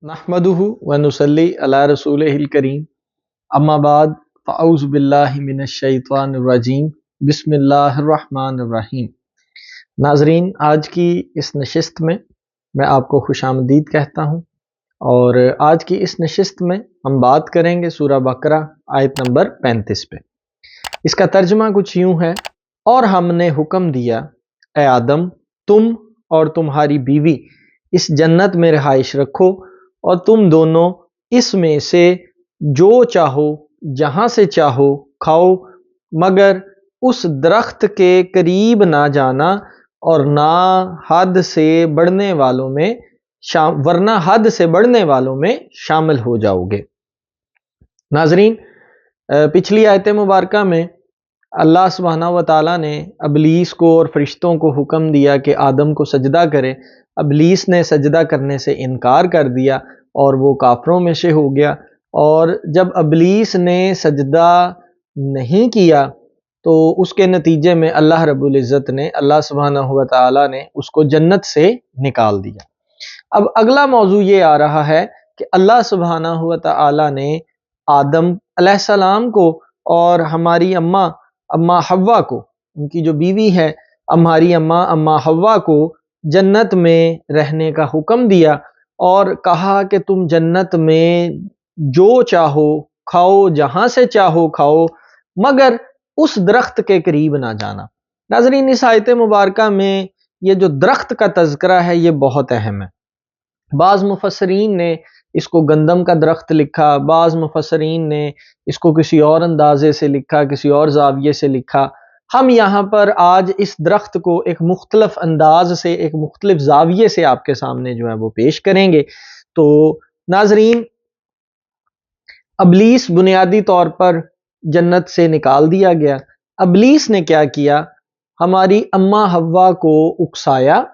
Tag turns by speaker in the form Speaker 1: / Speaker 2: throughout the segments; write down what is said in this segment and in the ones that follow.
Speaker 1: नहमदुहु व नुसल्ली अला रसूलिहिल करीम अम्मा बाद फ़अऊज़ु बिल्लाहि मिनश्शैतानिर रजीम बिस्मिल्लाहिर्रहमानिर्रहीम। नाज़रीन, आज की इस नशिस्त में मैं आपको खुशामदीद कहता हूँ और आज की इस नशिस्त में हम बात करेंगे सूरह बकरा आयत नंबर 35 पे। इसका तर्जुमा कुछ यूँ है, और हमने हुक्म दिया ए आदम, तुम और तुम्हारी बीवी इस जन्नत में रिहाइश रखो और तुम दोनों इसमें से जो चाहो जहाँ से चाहो खाओ, मगर उस दरख्त के करीब ना जाना और ना हद से बढ़ने वालों में वरना हद से बढ़ने वालों में शामिल हो जाओगे। नाजरीन, पिछली आयत मुबारका में अल्लाह सुब्हानहू व तआला ने अबलीस को और फरिश्तों को हुक्म दिया कि आदम को सजदा करे। अबलीस ने सजदा करने से इनकार कर दिया और वो काफरों में से हो गया। और जब अबलीस ने सजदा नहीं किया तो उसके नतीजे में अल्लाह रब्बुल इज़्ज़त ने, अल्लाह सुब्हानहू व तआला ने उसको जन्नत से निकाल दिया। अब अगला मौजू ये आ रहा है कि अल्लाह सुब्हानहू व तआला ने आदम अलैहिस्सलाम को और हमारी अम्मा हव्वा को, उनकी जो बीवी है हमारी अम्मा हव्वा को जन्नत में रहने का हुक्म दिया और कहा कि तुम जन्नत में जो चाहो खाओ, जहाँ से चाहो खाओ, मगर उस दरख्त के करीब ना जाना। नाज़रीन, इस आयत मुबारका में ये जो दरख्त का तज़किरा है ये बहुत अहम है। बाज़ मुफस्सरीन ने इसको गंदम का दरख्त लिखा, बाज़ मुफस्सरीन ने इसको किसी और अंदाजे से लिखा, किसी और ज़ाविये से लिखा। हम यहाँ पर आज इस दरख्त को एक मुख्तलिफ अंदाज से, एक मुख्तलिफ ज़ाविये से आपके सामने जो है वो पेश करेंगे। तो नाज़रीन, अबलीस बुनियादी तौर पर जन्नत से निकाल दिया गया। अबलीस ने क्या किया, हमारी अम्मा हव्वा को उकसाया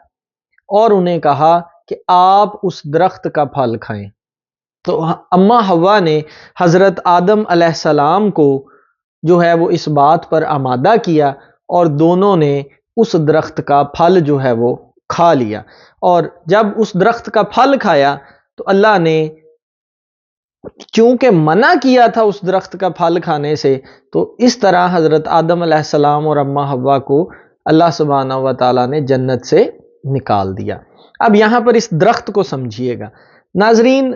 Speaker 1: और उन्हें कहा कि आप उस दरख्त का फल खाएं। तो अम्मा हव्वा ने हज़रत आदम अलैहिस्सलाम को जो है वो इस बात पर आमादा किया और दोनों ने उस दरख्त का फल जो है वो खा लिया। और जब उस दरख्त का फल खाया तो अल्लाह ने चूंकि मना किया था उस दरख्त का फल खाने से, तो इस तरह हज़रत आदम अलैहिस्सलाम और अम्मा हव्वा को अल्लाह सुब्हानहू व तआला ने जन्नत से निकाल दिया। अब यहाँ पर इस दरख्त को समझिएगा। नाजरीन,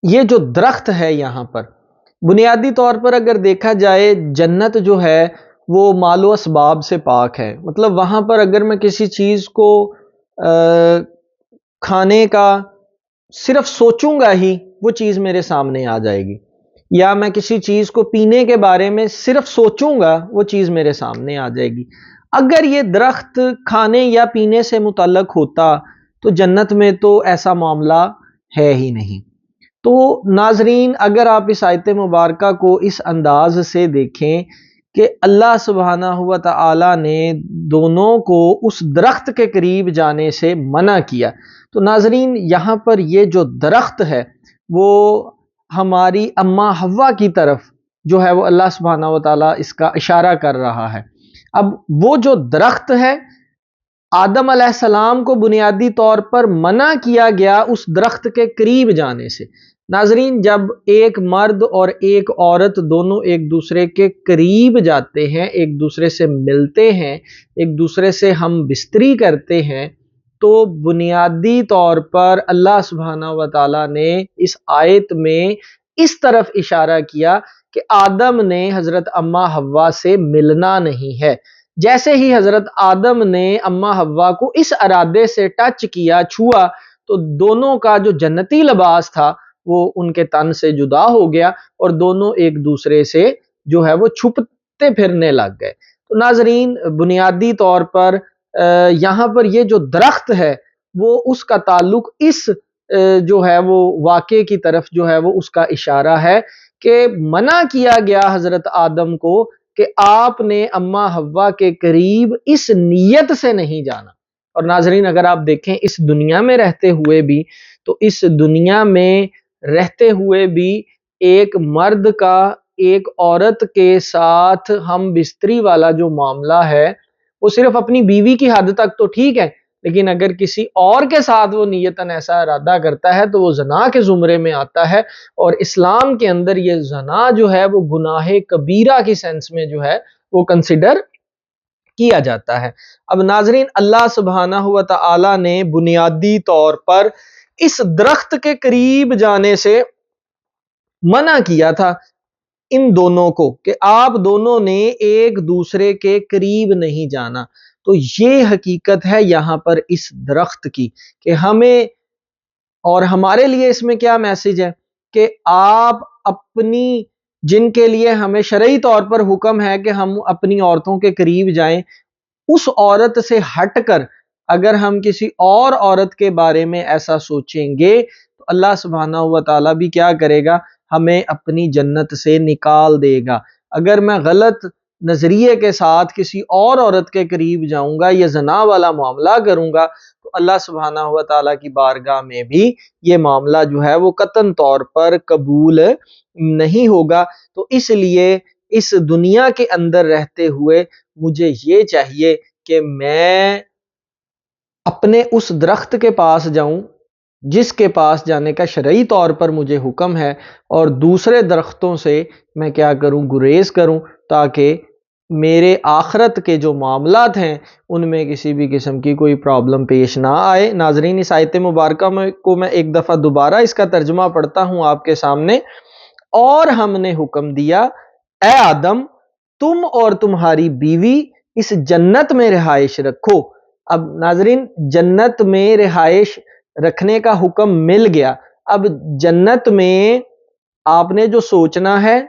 Speaker 1: ये जो दरख्त है यहाँ पर बुनियादी तौर पर अगर देखा जाए, जन्नत जो है वो मालो असबाब से पाक है। मतलब वहाँ पर अगर मैं किसी चीज़ को खाने का सिर्फ सोचूंगा ही वो चीज़ मेरे सामने आ जाएगी, या मैं किसी चीज़ को पीने के बारे में सिर्फ सोचूंगा वो चीज़ मेरे सामने आ जाएगी। अगर ये दरख्त खाने या पीने से मुतल्लक होता तो जन्नत में तो ऐसा मामला है ही नहीं। तो नाजरीन, अगर आप इस आयत मुबारका को इस अंदाज से देखें कि अल्लाह सुब्हानहू व तआला ने दोनों को उस दरख्त के करीब जाने से मना किया, तो नाजरीन यहाँ पर ये जो दरख्त है वो हमारी अम्मा हव्वा की तरफ जो है वो अल्लाह सुब्हानहू व तआला इसका इशारा कर रहा है। अब वो जो दरख्त है, आदम अलैहिस्सलाम को बुनियादी तौर पर मना किया गया उस दरख्त के करीब जाने से। नाजरीन, जब एक मर्द और एक औरत दोनों एक दूसरे के करीब जाते हैं, एक दूसरे से मिलते हैं, एक दूसरे से हम बिस्तरी करते हैं, तो बुनियादी तौर पर अल्लाह सुब्हानहू व तआला ने इस आयत में इस तरफ इशारा किया कि आदम ने हज़रत अम्मा हव्वा से मिलना नहीं है। जैसे ही हज़रत आदम ने अम्मा हव्वा को इस इरादे से टच किया, छुआ, तो दोनों का जो जन्नती लिबास था वो उनके तन से जुदा हो गया और दोनों एक दूसरे से जो है वो छुपते फिरने लग गए। तो नाजरीन, बुनियादी तौर पर यहाँ पर ये जो दरख्त है वो उसका ताल्लुक इस जो है वो वाक़े की तरफ जो है वो उसका इशारा है कि मना किया गया हज़रत आदम को कि आपने अम्मा हव्वा के करीब इस नीयत से नहीं जाना। और नाजरीन, अगर आप देखें इस दुनिया में रहते हुए भी, तो इस दुनिया में रहते हुए भी एक मर्द का एक औरत के साथ हम बिस्तरी वाला जो मामला है वो सिर्फ अपनी बीवी की हद तक तो ठीक है, لیکن اگر کسی اور کے ساتھ وہ نیتاً ایسا ارادہ کرتا ہے تو وہ زنا کے زمرے میں آتا ہے، اور اسلام کے اندر یہ زنا جو ہے وہ گناہ کبیرہ کی سینس میں جو ہے وہ کنسیڈر کیا جاتا ہے۔ اب ناظرین، اللہ سبحانہ و تعالی نے بنیادی طور پر اس درخت کے قریب جانے سے منع کیا تھا ان دونوں کو، کہ آپ دونوں نے ایک دوسرے کے قریب نہیں جانا۔ تو یہ حقیقت ہے یہاں پر اس درخت کی، کہ ہمیں اور ہمارے لیے اس میں کیا میسج ہے کہ آپ اپنی، جن کے لیے ہمیں شرعی طور پر حکم ہے کہ ہم اپنی عورتوں کے قریب جائیں، اس عورت سے ہٹ کر اگر ہم کسی اور عورت کے بارے میں ایسا سوچیں گے تو اللہ سبحانہ و تعالیٰ بھی کیا کرے گا، ہمیں اپنی جنت سے نکال دے گا۔ اگر میں غلط نظریے کے ساتھ کسی اور عورت کے قریب جاؤں گا یا زنا والا معاملہ کروں گا تو اللہ سبحانہ و تعالیٰ کی بارگاہ میں بھی یہ معاملہ جو ہے وہ قطعاً طور پر قبول نہیں ہوگا۔ تو اس لیے اس دنیا کے اندر رہتے ہوئے مجھے یہ چاہیے کہ میں اپنے اس درخت کے پاس جاؤں جس کے پاس جانے کا شرعی طور پر مجھے حکم ہے، اور دوسرے درختوں سے میں کیا کروں، گریز کروں، تاکہ میرے آخرت کے جو معاملات ہیں ان میں کسی بھی قسم کی کوئی پرابلم پیش نہ آئے۔ ناظرین، اس آیت مبارکہ کو میں ایک دفعہ دوبارہ اس کا ترجمہ پڑھتا ہوں آپ کے سامنے۔ اور ہم نے حکم دیا، اے آدم، تم اور تمہاری بیوی اس جنت میں رہائش رکھو۔ اب ناظرین، جنت میں رہائش رکھنے کا حکم مل گیا۔ اب جنت میں آپ نے جو سوچنا ہے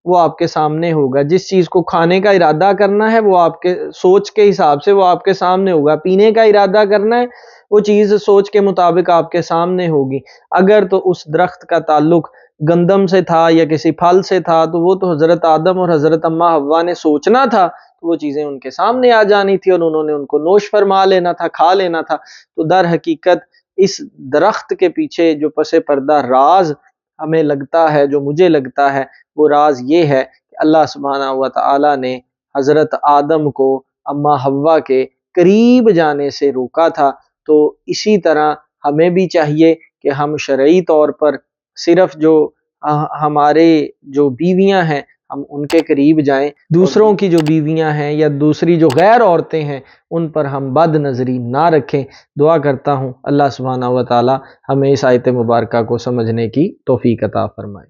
Speaker 1: وہ آپ کے سامنے ہوگا، جس چیز کو کھانے کا ارادہ کرنا ہے وہ آپ کے سوچ کے حساب سے وہ آپ کے سامنے ہوگا، پینے کا ارادہ کرنا ہے وہ چیز سوچ کے مطابق آپ کے سامنے ہوگی۔ اگر تو اس درخت کا تعلق گندم سے تھا یا کسی پھل سے تھا تو وہ تو حضرت آدم اور حضرت اماں حوا نے سوچنا تھا، تو وہ چیزیں ان کے سامنے آ جانی تھی اور انہوں نے ان کو نوش فرما لینا تھا، کھا لینا تھا۔ تو در حقیقت اس درخت کے پیچھے جو پس پردہ راز ہمیں لگتا ہے، جو مجھے لگتا ہے، وہ راز یہ ہے کہ اللہ سبحانہ و تعالی نے حضرت آدم کو اماں حوا کے قریب جانے سے روکا تھا۔ تو اسی طرح ہمیں بھی چاہیے کہ ہم شرعی طور پر صرف جو ہمارے جو بیویاں ہیں ہم ان کے قریب جائیں، دوسروں کی جو بیویاں ہیں یا دوسری جو غیر عورتیں ہیں ان پر ہم بد نظری نہ رکھیں۔ دعا کرتا ہوں اللہ سبحانہ و تعالی ہمیں اس آیت مبارکہ کو سمجھنے کی توفیق عطا فرمائے۔